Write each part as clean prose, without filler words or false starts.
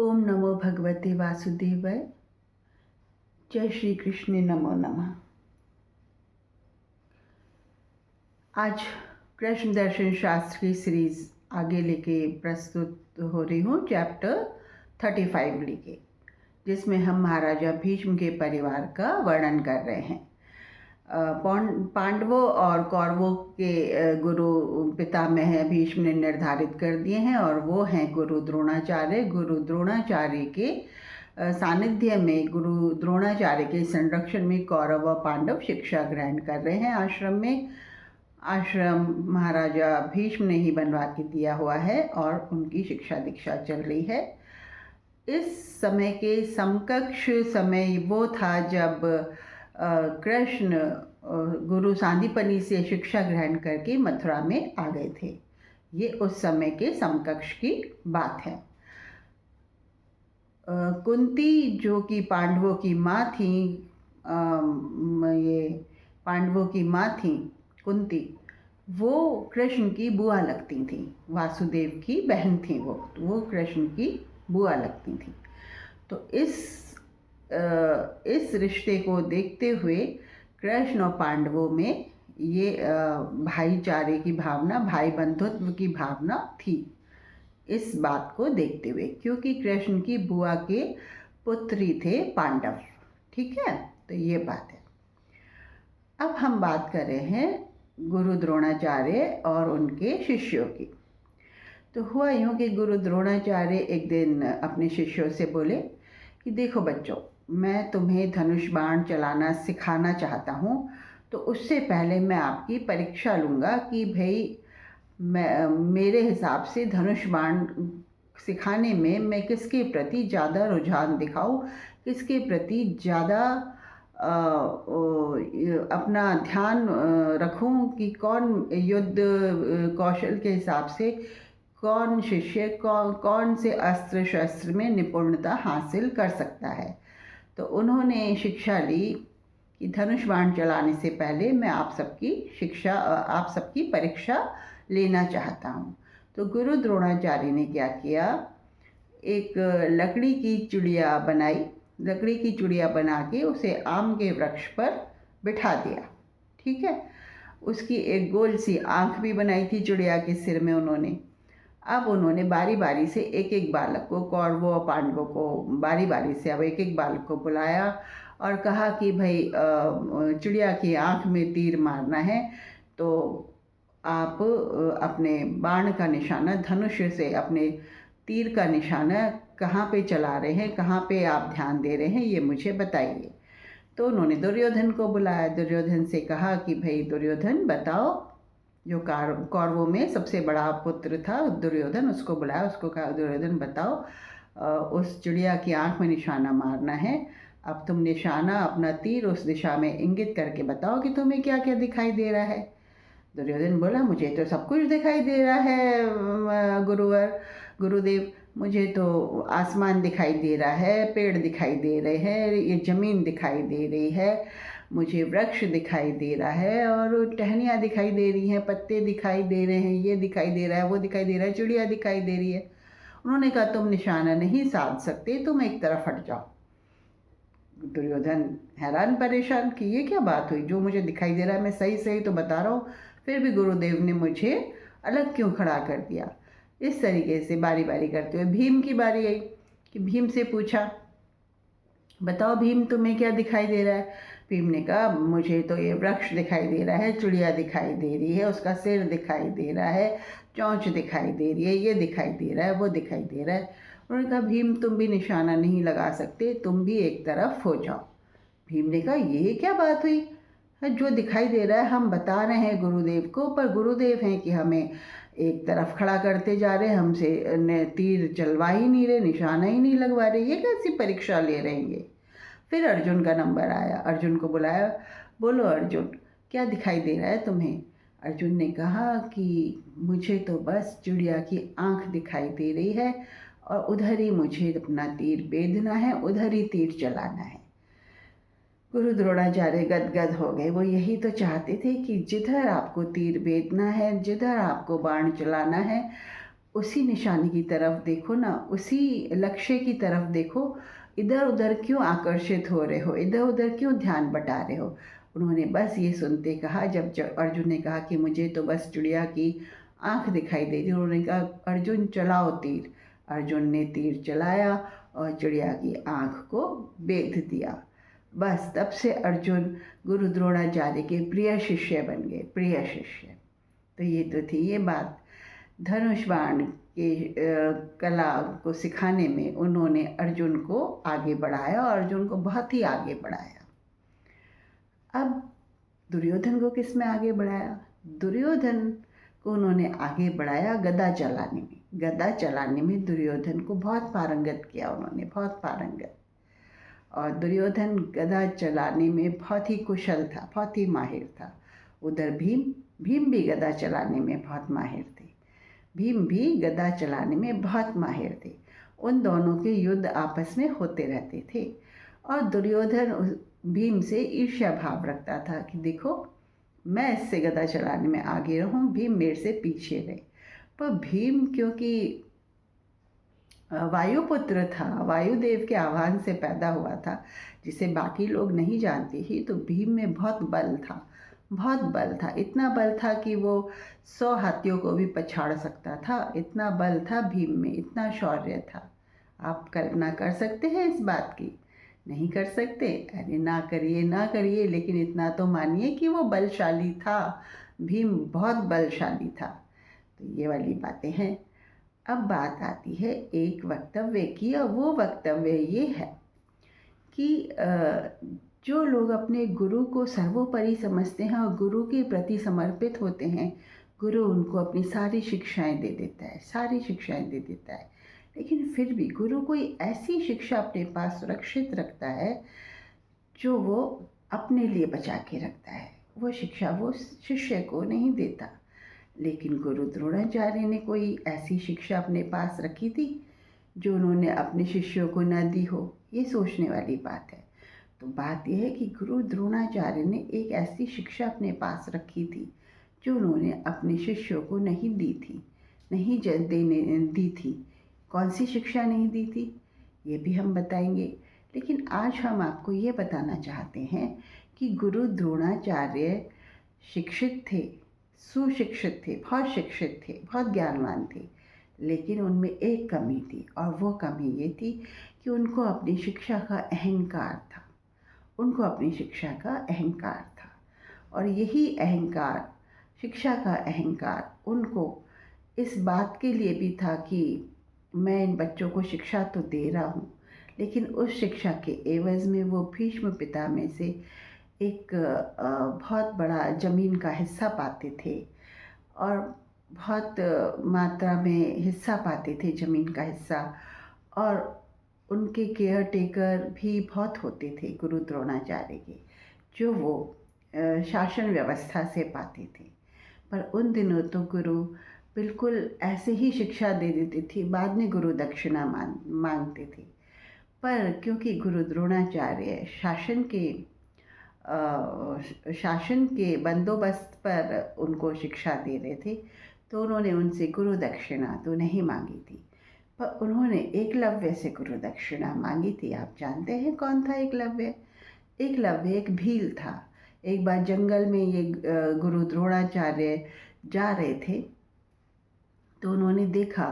ओम नमो भगवते वासुदेवाय। जय श्री कृष्ण। नमो नमः। आज कृष्ण दर्शन शास्त्र की सीरीज आगे लेके प्रस्तुत हो रही हूँ, चैप्टर 35 लेके, जिसमें हम महाराजा भीष्म के परिवार का वर्णन कर रहे हैं। पांडवों और कौरवों के गुरु पितामह भीष्म ने निर्धारित कर दिए हैं और वो हैं गुरु द्रोणाचार्य। गुरु द्रोणाचार्य के सानिध्य में, गुरु द्रोणाचार्य के संरक्षण में कौरव व पांडव शिक्षा ग्रहण कर रहे हैं आश्रम में। आश्रम महाराजा भीष्म ने ही बनवा के दिया हुआ है और उनकी शिक्षा दीक्षा चल रही है। इस समय के समकक्ष समय वो था जब कृष्ण गुरु सांदीपनि से शिक्षा ग्रहण करके मथुरा में आ गए थे। ये उस समय के समकक्ष की बात है। कुंती जो कि पांडवों की माँ थी, ये पांडवों की माँ थी कुंती, वो कृष्ण की बुआ लगती थी। वासुदेव की बहन थी वो कृष्ण की बुआ लगती थी। तो इस रिश्ते को देखते हुए कृष्ण और पांडवों में ये भाईचारे की भावना, भाई बंधुत्व की भावना थी। इस बात को देखते हुए, क्योंकि कृष्ण की बुआ के पुत्री थे पांडव। ठीक है, तो ये बात है। अब हम बात कर रहे हैं गुरु द्रोणाचार्य और उनके शिष्यों की। तो हुआ यूँ कि गुरु द्रोणाचार्य एक दिन अपने शिष्यों से बोले कि देखो बच्चों, मैं तुम्हें धनुष बाण चलाना सिखाना चाहता हूँ। तो उससे पहले मैं आपकी परीक्षा लूँगा कि भाई मेरे हिसाब से धनुष बाण सिखाने में मैं किसके प्रति ज़्यादा रुझान दिखाऊँ, किसके प्रति ज़्यादा अपना ध्यान रखूं कि कौन युद्ध कौशल के हिसाब से कौन शिष्य कौन से अस्त्र शस्त्र में निपुणता हासिल कर सकता है। तो उन्होंने शिक्षा ली कि धनुष बाण चलाने से पहले मैं आप सबकी परीक्षा लेना चाहता हूँ। तो गुरु द्रोणाचार्य ने क्या किया, एक लकड़ी की चिड़िया बनाई। लकड़ी की चिड़िया बना के उसे आम के वृक्ष पर बिठा दिया। ठीक है, उसकी एक गोल सी आँख भी बनाई थी चिड़िया के सिर में उन्होंने। अब उन्होंने बारी बारी से एक एक बालक को, कौरवों और पांडवों को बारी बारी से अब एक एक बालक को बुलाया और कहा कि भाई चिड़िया की आँख में तीर मारना है, तो आप अपने बाण का निशाना, धनुष से अपने तीर का निशाना कहाँ पे चला रहे हैं, कहाँ पे आप ध्यान दे रहे हैं, ये मुझे बताइए। तो उन्होंने दुर्योधन को बुलाया। दुर्योधन से कहा कि भाई दुर्योधन बताओ, जो कौरवों में सबसे बड़ा पुत्र था दुर्योधन, उसको बुलाया। उसको कहा दुर्योधन बताओ, उस चिड़िया की आँख में निशाना मारना है। अब तुम निशाना, अपना तीर उस दिशा में इंगित करके बताओ कि तुम्हें क्या क्या दिखाई दे रहा है। दुर्योधन बोला मुझे तो सब कुछ दिखाई दे रहा है गुरुदेव, मुझे तो आसमान दिखाई दे रहा है, पेड़ दिखाई दे रहे हैं, ये ज़मीन दिखाई दे रही है, मुझे वृक्ष दिखाई दे रहा है और टहनियाँ दिखाई दे रही हैं, पत्ते दिखाई दे रहे हैं, ये दिखाई दे रहा है, वो दिखाई दे रहा है, चिड़िया दिखाई दे रही है। उन्होंने कहा तुम निशाना नहीं साध सकते, तुम एक तरफ हट जाओ। दुर्योधन हैरान परेशान कि ये क्या बात हुई, जो मुझे दिखाई दे रहा है मैं सही सही तो बता रहा हूँ, फिर भी गुरुदेव ने मुझे अलग क्यों खड़ा कर दिया। इस तरीके से बारी बारी करते हुए भीम की बारी आई कि भीम से पूछा बताओ भीम तुम्हें क्या दिखाई दे रहा है। भीम ने कहा मुझे तो ये वृक्ष दिखाई दे रहा है, चिड़िया दिखाई दे रही है, उसका सिर दिखाई दे रहा है, चोंच दिखाई दे रही है, ये दिखाई दे रहा है, वो दिखाई दे रहा है। उन्होंने कहा भीम तुम भी निशाना नहीं लगा सकते, तुम भी एक तरफ हो जाओ। भीम ने कहा ये क्या बात हुई, जो दिखाई दे रहा है हम बता रहे हैं गुरुदेव को, पर गुरुदेव हैं कि हमें एक तरफ खड़ा करते जा रहे, हमसे तीर चलवा ही नहीं रहे, निशाना ही नहीं लगवा रहे, ये कैसी परीक्षा ले रहे हैं ये। फिर अर्जुन का नंबर आया, अर्जुन को बुलाया, बोलो अर्जुन क्या दिखाई दे रहा है तुम्हें। अर्जुन ने कहा कि मुझे तो बस चिड़िया की आँख दिखाई दे रही है और उधर ही मुझे अपना तीर बेधना है, उधर ही तीर चलाना है। गुरु द्रोणाचार्य गदगद हो गए। वो यही तो चाहते थे कि जिधर आपको तीर बेधना है, जिधर आपको बाण चलाना है, उसी निशानी की तरफ देखो ना, उसी लक्ष्य की तरफ देखो। इधर उधर क्यों आकर्षित हो रहे हो, इधर उधर क्यों ध्यान बटा रहे हो। उन्होंने बस ये सुनते कहा, जब अर्जुन ने कहा कि मुझे तो बस चिड़िया की आंख दिखाई दे रही, उन्होंने कहा अर्जुन चलाओ तीर। अर्जुन ने तीर चलाया और चिड़िया की आंख को बेध दिया। बस तब से अर्जुन गुरु द्रोणाचार्य के प्रिय शिष्य बन गए, प्रिय शिष्य। तो ये तो थी ये बात। धनुष बाण के कला को सिखाने में उन्होंने अर्जुन को आगे बढ़ाया और अर्जुन को बहुत ही आगे बढ़ाया। अब दुर्योधन को किस में आगे बढ़ाया? दुर्योधन को उन्होंने आगे बढ़ाया गदा चलाने में। गदा चलाने में दुर्योधन को बहुत पारंगत किया उन्होंने, बहुत पारंगत। और दुर्योधन गदा चलाने में बहुत ही कुशल था, बहुत ही माहिर था। उधर भीम भी गदा चलाने में बहुत माहिर थे। भीम भी गदा चलाने में बहुत माहिर थे। उन दोनों के युद्ध आपस में होते रहते थे और दुर्योधन भीम से ईर्ष्या भाव रखता था कि देखो मैं इससे गदा चलाने में आगे रहूं, भीम मेरे से पीछे रहे। पर भीम क्योंकि वायुपुत्र था, वायुदेव के आह्वान से पैदा हुआ था, जिसे बाकी लोग नहीं जानते ही, तो भीम में बहुत बल था, बहुत बल था। इतना बल था कि वो 100 हाथियों को भी पछाड़ सकता था। इतना बल था भीम में, इतना शौर्य था। आप कल्पना कर सकते हैं इस बात की? नहीं कर सकते? अरे ना करिए, ना करिए, लेकिन इतना तो मानिए कि वो बलशाली था। भीम बहुत बलशाली था। तो ये वाली बातें हैं। अब बात आती है एक वक्तव्य की, और वो वक्तव्य ये है कि जो लोग अपने गुरु को सर्वोपरि समझते हैं और गुरु के प्रति समर्पित होते हैं, गुरु उनको अपनी सारी शिक्षाएं दे देता है, सारी शिक्षाएं दे देता है। लेकिन फिर भी गुरु कोई ऐसी शिक्षा अपने पास सुरक्षित रखता है जो वो अपने लिए बचा के रखता है। वो शिक्षा वो शिष्य को नहीं देता। लेकिन गुरु द्रोणाचार्य ने कोई ऐसी शिक्षा अपने पास रखी थी जो उन्होंने अपने शिष्यों को न दी हो? ये सोचने वाली बात है। तो बात यह है कि गुरु द्रोणाचार्य ने एक ऐसी शिक्षा अपने पास रखी थी जो उन्होंने अपने शिष्यों को नहीं दी थी, नहीं देने दी थी। कौन सी शिक्षा नहीं दी थी ये भी हम बताएंगे। लेकिन आज हम आपको ये बताना चाहते हैं कि गुरु द्रोणाचार्य शिक्षित थे, सुशिक्षित थे, बहुत शिक्षित थे, बहुत ज्ञानवान थे। लेकिन उनमें एक कमी थी, और वो कमी ये थी कि उनको अपनी शिक्षा का अहंकार था। उनको अपनी शिक्षा का अहंकार था, और यही अहंकार, शिक्षा का अहंकार, उनको इस बात के लिए भी था कि मैं इन बच्चों को शिक्षा तो दे रहा हूँ, लेकिन उस शिक्षा के एवज़ में वो भीष्म पिता में से एक बहुत बड़ा ज़मीन का हिस्सा पाते थे, और बहुत मात्रा में हिस्सा पाते थे, ज़मीन का हिस्सा। और उनके केयर टेकर भी बहुत होते थे गुरु द्रोणाचार्य के, जो वो शासन व्यवस्था से पाते थे। पर उन दिनों तो गुरु बिल्कुल ऐसे ही शिक्षा दे देती थी, बाद में गुरु दक्षिणा मांगते थे। पर क्योंकि गुरु द्रोणाचार्य शासन के बंदोबस्त पर उनको शिक्षा दे रहे थे, तो उन्होंने उनसे गुरु दक्षिणा तो नहीं मांगी थी। पर उन्होंने एकलव्य से गुरु दक्षिणा मांगी थी। आप जानते हैं कौन था एकलव्य? एकलव्य एक भील था। एक बार जंगल में ये गुरु द्रोणाचार्य जा रहे थे, तो उन्होंने देखा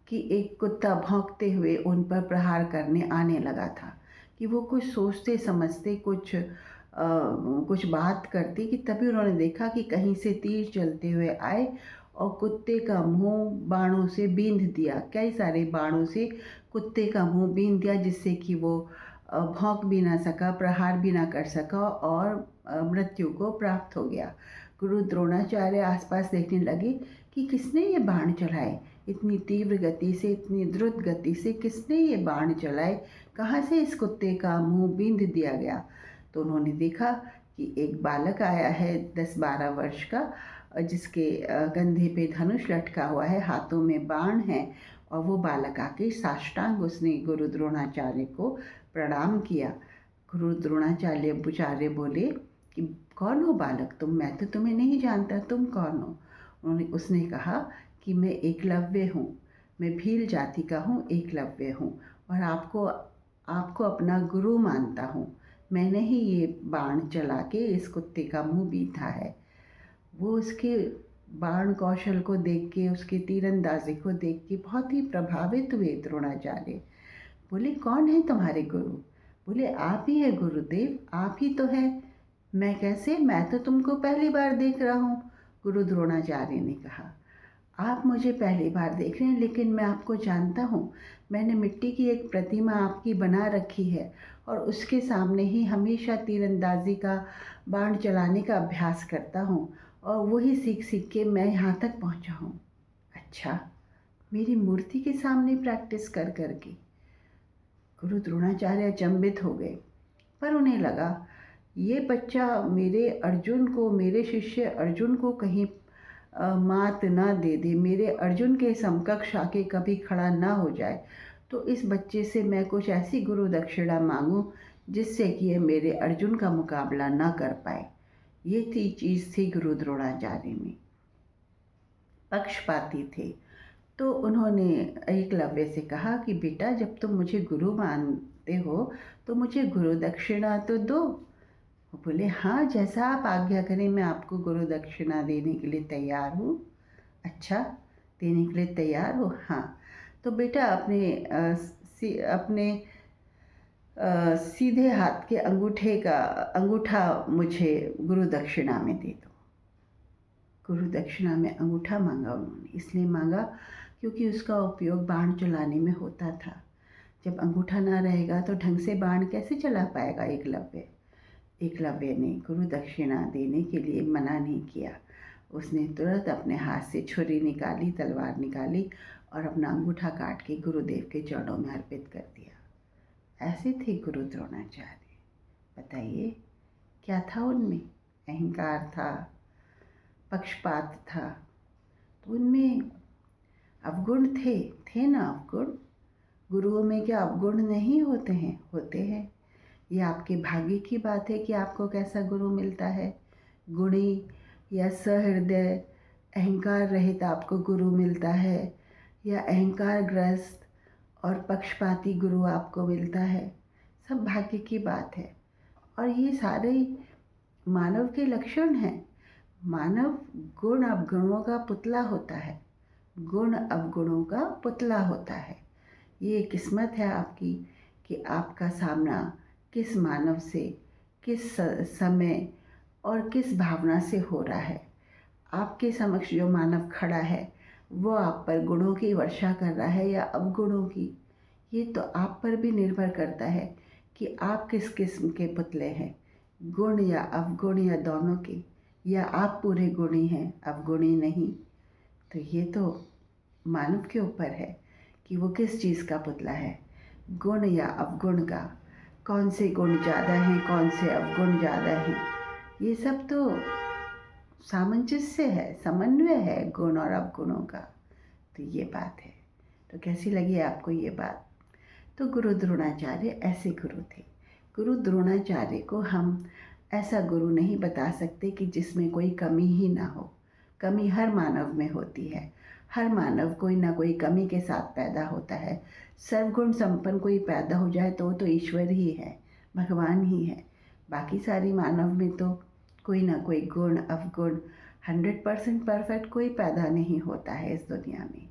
कि एक कुत्ता भौंकते हुए उन पर प्रहार करने आने लगा था। कि वो कुछ सोचते समझते कुछ बात करते कि तभी उन्होंने देखा कि कहीं से तीर चलते हुए आए और कुत्ते का मुंह बाणों से बींध दिया। कई सारे बाणों से कुत्ते का मुंह बींध दिया, जिससे कि वो भौंक भी ना सका, प्रहार भी ना कर सका, और मृत्यु को प्राप्त हो गया। गुरु द्रोणाचार्य आसपास देखने लगे कि किसने ये बाण चलाए, इतनी तीव्र गति से, इतनी द्रुत गति से किसने ये बाण चलाए, कहाँ से इस कुत्ते का मुंह बींध दिया गया। तो उन्होंने देखा कि एक बालक आया है 10-12 वर्ष का, जिसके कंधे पे धनुष लटका हुआ है, हाथों में बाण है, और वो बालक आके साष्टांग उसने गुरु द्रोणाचार्य को प्रणाम किया। गुरु द्रोणाचार्य बोले कि कौन हो बालक तुम? मैं तो तुम्हें नहीं जानता, तुम कौन हो? उसने कहा कि मैं एकलव्य हूँ। मैं भील जाति का हूँ, एकलव्य हूँ और आपको आपको अपना गुरु मानता हूँ। मैंने ही ये बाण चला के इस कुत्ते का मुंह बीधा है। वो उसके बाण कौशल को देख के, उसकी तीरंदाजी को देख के बहुत ही प्रभावित हुए द्रोणाचार्य। बोले, कौन है तुम्हारे गुरु? बोले, आप ही है गुरुदेव, आप ही तो है। मैं कैसे? मैं तो तुमको पहली बार देख रहा हूँ। गुरु द्रोणाचार्य ने कहा, आप मुझे पहली बार देख रहे हैं, लेकिन मैं आपको जानता हूँ। मैंने मिट्टी की एक प्रतिमा आपकी बना रखी है और उसके सामने ही हमेशा तीरंदाजी का बाण चलाने का अभ्यास करता हूँ और वही सीख सीख के मैं यहाँ तक पहुँचा हूँ। अच्छा, मेरी मूर्ति के सामने प्रैक्टिस कर कर के? गुरु द्रोणाचार्य अचंभित हो गए, पर उन्हें लगा ये बच्चा मेरे शिष्य अर्जुन को कहीं मात ना दे दे, मेरे अर्जुन के समकक्ष आके कभी खड़ा ना हो जाए, तो इस बच्चे से मैं कुछ ऐसी गुरु दक्षिणा मांगूं जिससे कि ये मेरे अर्जुन का मुकाबला ना कर पाए। ये चीज़ थी गुरु द्रोणाचार्य में। पक्षपाती थे, तो उन्होंने एकलव्य से कहा कि बेटा, जब तुम मुझे गुरु मानते हो तो मुझे गुरु दक्षिणा तो दो। वो बोले, हाँ, जैसा आप आज्ञा करें, मैं आपको गुरु दक्षिणा देने के लिए तैयार हूँ। अच्छा, देने के लिए तैयार हो? हाँ। तो बेटा अपने सीधे हाथ के अंगूठा मुझे गुरु दक्षिणा में दे दो। गुरु दक्षिणा में अंगूठा मांगा उन्होंने, इसलिए मांगा क्योंकि उसका उपयोग बाण चलाने में होता था। जब अंगूठा ना रहेगा तो ढंग से बाण कैसे चला पाएगा एकलव्य? एकलव्य ने गुरु दक्षिणा देने के लिए मना नहीं किया। उसने तुरंत अपने हाथ से छुरी निकाली, तलवार निकाली और अपना अंगूठा काट के गुरुदेव के चरणों में अर्पित कर दिया। ऐसे थे गुरु द्रोणाचार्य। बताइए, क्या था उनमें? अहंकार था, पक्षपात था, तो उनमें अवगुण थे ना अवगुण? गुरुओं में क्या अवगुण नहीं होते हैं? होते हैं। ये आपके भाग्य की बात है कि आपको कैसा गुरु मिलता है। गुणी या सहृदय अहंकार रहित आपको गुरु मिलता है, या अहंकार ग्रस्त और पक्षपाती गुरु आपको मिलता है। सब भाग्य की बात है और ये सारे मानव के लक्षण हैं। मानव गुण अवगुणों का पुतला होता है, गुण अवगुणों का पुतला होता है। ये किस्मत है आपकी कि आपका सामना किस मानव से, किस समय और किस भावना से हो रहा है। आपके समक्ष जो मानव खड़ा है वो आप पर गुणों की वर्षा कर रहा है या अवगुणों की, ये तो आप पर भी निर्भर करता है कि आप किस किस्म के पुतले हैं, गुण या अवगुण या दोनों के, या आप पूरे गुणी हैं, अवगुणी नहीं। तो ये तो मानव के ऊपर है कि वो किस चीज़ का पुतला है, गुण या अवगुण का। कौन से गुण ज़्यादा हैं, कौन से अवगुण ज़्यादा हैं, ये सब तो सामंजस्य है, समन्वय है गुण और अवगुणों का। तो ये बात है। तो कैसी लगी आपको ये बात? तो गुरु द्रोणाचार्य ऐसे गुरु थे। गुरु द्रोणाचार्य को हम ऐसा गुरु नहीं बता सकते कि जिसमें कोई कमी ही ना हो। कमी हर मानव में होती है। हर मानव कोई ना कोई कमी के साथ पैदा होता है। सर्वगुण संपन्न कोई पैदा हो जाए तो वो तो ईश्वर ही है, भगवान ही है। बाकी सारी मानव में तो कोई ना कोई गुण अवगुण 100% परफेक्ट कोई पैदा नहीं होता है इस दुनिया में।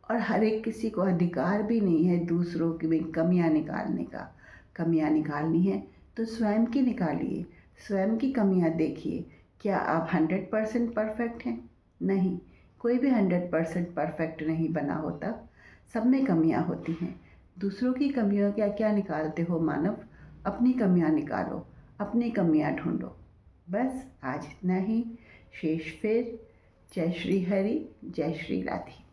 और हर एक किसी को अधिकार भी नहीं है दूसरों की भी कमियां निकालने का। कमियां निकालनी है तो स्वयं की निकालिए, स्वयं की कमियां देखिए। क्या आप 100% परफेक्ट हैं? नहीं, कोई भी 100% परफेक्ट नहीं बना होता। सब में कमियां होती हैं। दूसरों की कमियों क्या क्या निकालते हो मानव? अपनी कमियां निकालो, अपनी कमियां ढूंढो। बस आज इतना ही। शेष फिर। जय श्री हरि, जय श्री राधे।